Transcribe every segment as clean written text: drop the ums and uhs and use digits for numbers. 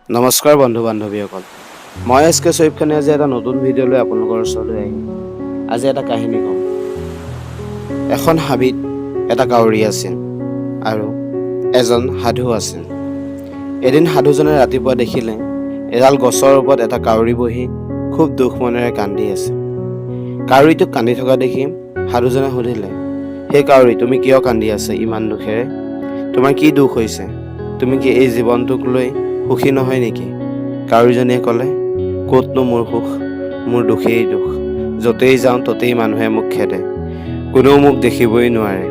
নমস্কাৰ বন্ধু বান্ধৱীসকল, মই এছ কে চৈফ খানে আজি এটা নতুন ভিডিঅ' লৈ আপোনালোকৰ ওচৰলৈ আহিম। আজি এটা কাহিনী ক'ম। এখন হাবিত এটা কাউৰী আছিল আৰু এজন সাধু আছিল। এদিন সাধুজনে ৰাতিপুৱা দেখিলে এডাল গছৰ ওপৰত এটা কাউৰী বহি খুব দুখ মনেৰে কান্দি আছে। কাউৰীটোক কান্দি থকা দেখি সাধুজনে সুধিলে, সেই কাউৰী, তুমি কিয় কান্দি আছা ইমান দুখেৰে? তোমাৰ কি দুখ হৈছে? তুমি কি এই জীৱনটোক লৈ সুখী নহয় নেকি? কাউৰীজনীয়ে ক'লে, ক'তনো মোৰ সুখ, মোৰ দুখেই দুখ। য'তেই যাওঁ ততেই মানুহে মোক খেদে, কোনেও মোক দেখিবই নোৱাৰে।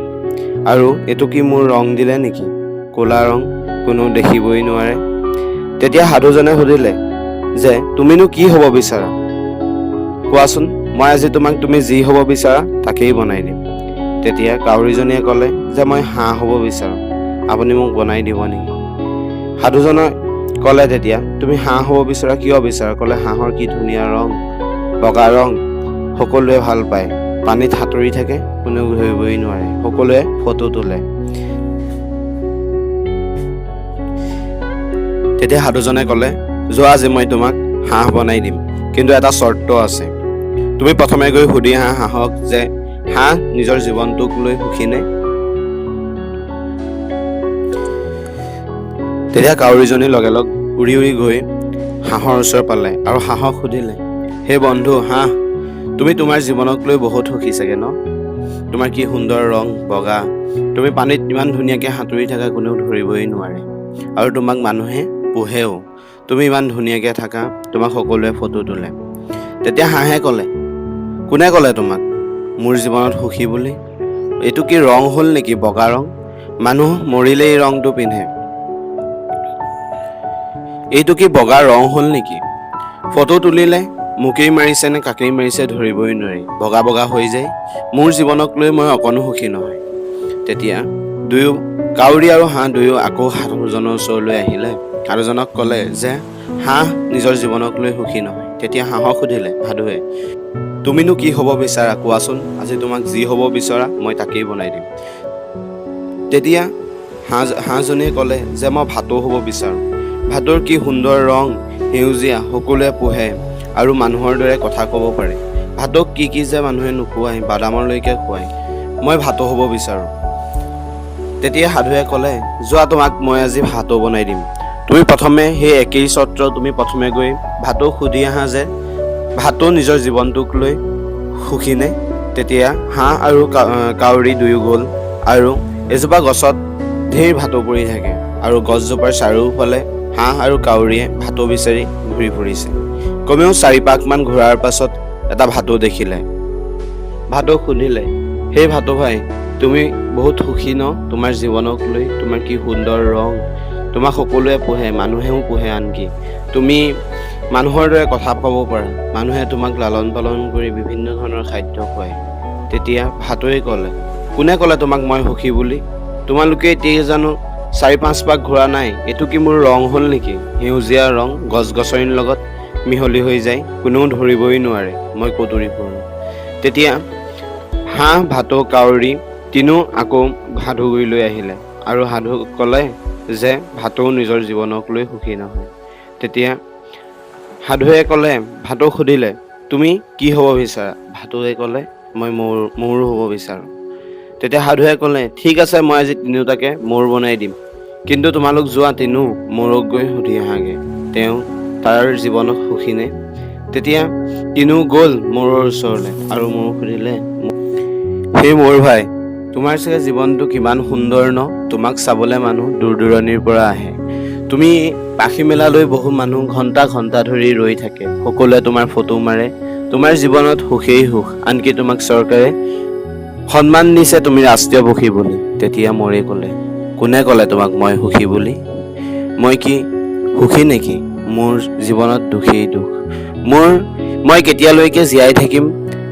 আৰু এইটো কি মোৰ ৰং দিলে নেকি? ক'লা ৰং, কোনেও দেখিবই নোৱাৰে। তেতিয়া সাধুজনে সুধিলে যে তুমিনো কি হ'ব বিচাৰা? কোৱাচোন, মই আজি তোমাক তুমি যি হ'ব বিচাৰা তাকেই বনাই দিম। তেতিয়া কাউৰীজনীয়ে ক'লে যে মই হাঁহ হ'ব বিচাৰোঁ, আপুনি মোক বনাই দিব নেকি? সাধুজনে ক'লে তেতিয়া, তুমি হাঁহ হ'ব বিচৰা, কিয় বিচাৰা? ক'লে, হাঁহৰ কি ধুনীয়া ৰং, বগা ৰং, সকলোৱে ভাল পায়, পানীত সাঁতুৰি থাকে, কোনেও ধৰিবই নোৱাৰে, সকলোৱে ফটো তোলে। তেতিয়া সাধুজনে ক'লে, যোৱা, আজি মই তোমাক হাঁহ বনাই দিম, কিন্তু এটা চৰ্ত আছে। তুমি প্ৰথমে গৈ সুধি আহা হাঁহক যে হাঁহ নিজৰ জীৱনটোক লৈ সুখী নে? তেতিয়া কাউৰীজনী লগে লগ উৰি উৰি গৈ হাঁহৰ ওচৰ পালে আৰু হাঁহক সুধিলে, হে বন্ধু হাঁহ, তুমি তোমাৰ জীৱনক লৈ বহুত সুখী চাগে ন? তোমাৰ কি সুন্দৰ ৰং, বগা, তুমি পানীত ইমান ধুনীয়াকৈ সাঁতুৰি থাকা, কোনেও ধৰিবই নোৱাৰে, আৰু তোমাক মানুহে পোহেও, তুমি ইমান ধুনীয়াকৈ থাকা, তোমাক সকলোৱে ফটো তোলে। তেতিয়া হাঁহে ক'লে, কোনে ক'লে তোমাক মোৰ জীৱনত সুখী বুলি? এইটো কি ৰং হ'ল নেকি, বগা ৰং? মানুহ মৰিলে এই ৰংটো পিন্ধে, এইটো কি বগা ৰং হ'ল নেকি? ফটো তুলিলে মোকেই মাৰিছে নে কাকেই মাৰিছে ধৰিবই নোৱাৰি, বগা বগা হৈ যায়, মোৰ জীৱনক লৈ মই অকণো সুখী নহয়। তেতিয়া দুয়ো, কাউৰী আৰু হাঁহ দুয়ো আকৌ সাধুজনৰ ওচৰলৈ আহিলে। সাধুজনক ক'লে যে হাঁহ নিজৰ জীৱনক লৈ সুখী নহয়। তেতিয়া হাঁহক সুধিলে সাধুৱে, তুমিনো কি হ'ব বিচাৰা কোৱাচোন, আজি তোমাক যি হ'ব বিচৰা মই তাকেই বনাই দিম। তেতিয়া হাঁহজনীয়ে ক'লে যে মই ভাটৌ হ'ব বিচাৰোঁ, ভাটৌৰ কি সুন্দৰ ৰং, সেউজীয়া, সকলোৱে পোহে আৰু মানুহৰ দৰে কথা ক'ব পাৰে, ভাটৌক কি কি যে মানুহে নোখোৱাই, বাদামলৈকে খুৱায়, মই ভাটৌ হ'ব বিচাৰোঁ। তেতিয়া সাধুৱে ক'লে, যোৱা, তোমাক মই আজি ভাটৌ বনাই দিম। তুমি প্ৰথমে সেই একেই চৰ্ত, তুমি প্ৰথমে গৈ ভাটৌক সুধি আহা যে ভাটৌ নিজৰ জীৱনটোক লৈ সুখী নে? তেতিয়া হাঁহ আৰু কাউৰী দুয়ো গ'ল আৰু এজোপা গছত ঢেৰ ভাটৌ পৰি থাকে আৰু গছজোপাৰ চাৰিওফালে হাঁহ আৰু কাউৰীয়ে ভাটৌ বিচাৰি ঘূৰি ফুৰিছে। কমেও 4-5মান ঘূৰাৰ পাছত এটা ভাটৌ দেখিলে। ভাটৌক সুধিলে, সেই ভাটৌ ভাই, তুমি বহুত সুখী ন তোমাৰ জীৱনক লৈ? তোমাৰ কি সুন্দৰ ৰং, তোমাক সকলোৱে পোহে, মানুহেও পোহে, আনকি তুমি মানুহৰ দৰে কথা ক'ব পাৰা, মানুহে তোমাক লালন পালন কৰি বিভিন্ন ধৰণৰ খাদ্য খুৱায়। তেতিয়া ভাটৌৱে ক'লে, কোনে ক'লে তোমাক মই সুখী বুলি? তোমালোকে এতিয়া জানো 4-5 পাক ঘূৰা নাই, এইটো কি মোৰ ৰং হ'ল নেকি? সেউজীয়া ৰং, গছ গছনিৰ লগত মিহলি হৈ যায়, কোনেও ধৰিবই নোৱাৰে, মই কটুৰি ফুৰোঁ। তেতিয়া হাঁহ, ভাটৌ, কাউৰী তিনিও আকৌ সাধুগুৰিলৈ আহিলে আৰু সাধু ক'লে যে ভাটৌ নিজৰ জীৱনক লৈ সুখী নহয়। তেতিয়া সাধুৱে ক'লে, ভাটৌক সুধিলে, তুমি কি হ'ব বিচাৰা? ভাটৌৱে ক'লে, মই মৌৰ হ'ব বিচাৰোঁ। তেতিয়া সাধুৱে ক'লে, ঠিক আছে, মই আজি তিনিওটাকে মৌৰ বনাই দিম, কিন্তু তোমালোক যোৱা, তিনিও মৌৰক গৈ সুধি আহাগে তেওঁ তাৰ জীৱনক সুখী নে? তেতিয়া তিনিও গ'ল মৌৰৰ ওচৰলৈ আৰু মৌৰক সুধিলে, সেই মৌৰ ভাই, তোমাৰ চাগে জীৱনটো কিমান সুন্দৰ ন? তোমাক চাবলৈ মানুহ দূৰ দূৰণিৰ পৰা আহে, তুমি পাখি মেলালৈ বহু মানুহ ঘণ্টা ঘণ্টা ধৰি ৰৈ থাকে, সকলোৱে তোমাৰ ফটো মাৰে, তোমাৰ জীৱনত সুখেই সুখ, আনকি তোমাক চৰকাৰে সন্মান দিছে তুমি ৰাষ্ট্ৰীয় পক্ষী বুলি। তেতিয়া মৌৰে ক'লে, কোনে ক'লে তোমাক মই সুখী বুলি? মই কি সুখী নেকি? মোৰ জীৱনত দুখেই দুখ, মই কেতিয়ালৈকে জীয়াই থাকিম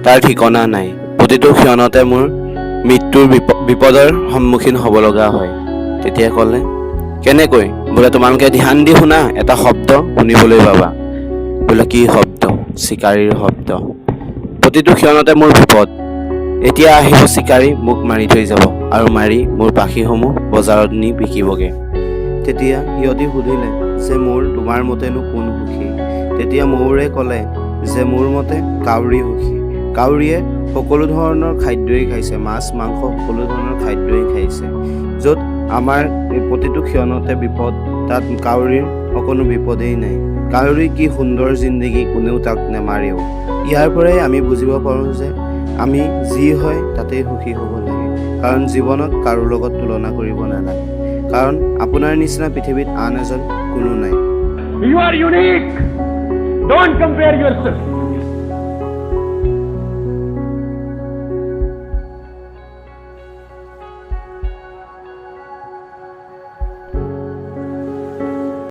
তাৰ ঠিকনা নাই, প্ৰতিটো ক্ষণতে মোৰ মৃত্যুৰ বিপদৰ সন্মুখীন হ'ব লগা হয়। তেতিয়া ক'লে, কেনেকৈ? বোলে তোমালোকে ধ্যান দি শুনা, এটা শব্দ শুনিবলৈ পাবা। বোলে কি শব্দ? চিকাৰীৰ শব্দ। প্ৰতিটো ক্ষণতে মোৰ বিপদ, এতিয়া আহিব চিকাৰী, মোক মাৰি থৈ যাব আৰু মাৰি মোৰ পাখিসমূহ বজাৰত নি বিকিবগে। তেতিয়া সিহঁতি সুধিলে যে মোৰ তোমাৰ মতেনো কোন সুখী? তেতিয়া ময়ূৰে ক'লে যে মোৰ মতে কাউৰী সুখী। কাউৰীয়ে সকলো ধৰণৰ খাদ্যই খাইছে, মাছ মাংস সকলো ধৰণৰ খাদ্যই খাইছে। য'ত আমাৰ প্ৰতিটো ক্ষণতে বিপদ, তাত কাউৰীৰ অকণো বিপদেই নাই। কাউৰী কি সুন্দৰ জিন্দগী, কোনেও তাক নেমাৰেও। ইয়াৰ পৰাই আমি বুজিব পাৰোঁ যে আমি যি হয় তাতেই সুখী হ'ব লাগে, কাৰণ জীৱনক কাৰো লগত তুলনা কৰিব নালাগে, কাৰণ আপোনাৰ নিচিনা পৃথিৱীত আন এজন কোনো নাই। You are unique. Don't compare yourself.